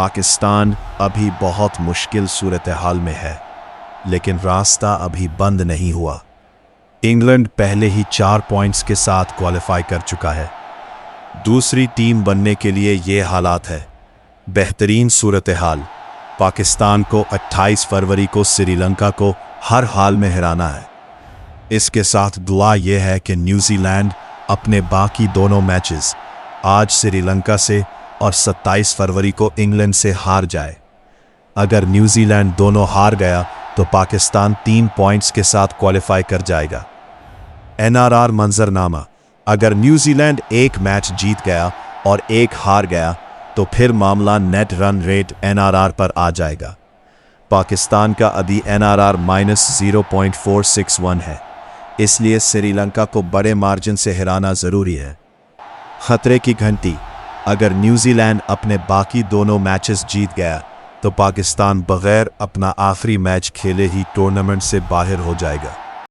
पाकिस्तान अभी बहुत मुश्किल सूरत हाल में है, लेकिन रास्ता अभी बंद नहीं हुआ। इंग्लैंड पहले ही 4 पॉइंट्स के साथ क्वालिफाई कर चुका है। दूसरी टीम बनने के लिए ये हालात है। बेहतरीन सूरत हाल, पाकिस्तान को 28 फरवरी को श्रीलंका को हर हाल में हराना है। इसके साथ दुआ यह है कि न्यूजीलैंड अपने बाकी दोनों मैचेस आज श्रीलंका से और 27 फरवरी को इंग्लैंड से हार जाए। अगर न्यूजीलैंड दोनों हार गया तो पाकिस्तान 3 पॉइंट्स के साथ क्वालिफाई कर जाएगा। एनआरआर मंजरनामा, अगर न्यूजीलैंड एक मैच जीत गया और एक हार गया तो फिर मामला नेट रन रेट एनआरआर पर आ जाएगा। पाकिस्तान का अभी एनआरआर -0.461 है, इसलिए श्रीलंका को बड़े मार्जिन से हराना जरूरी है। खतरे की घंटी, अगर न्यूजीलैंड अपने बाकी दोनों मैचेस जीत गया तो पाकिस्तान बगैर अपना आखिरी मैच खेले ही टूर्नामेंट से बाहर हो जाएगा।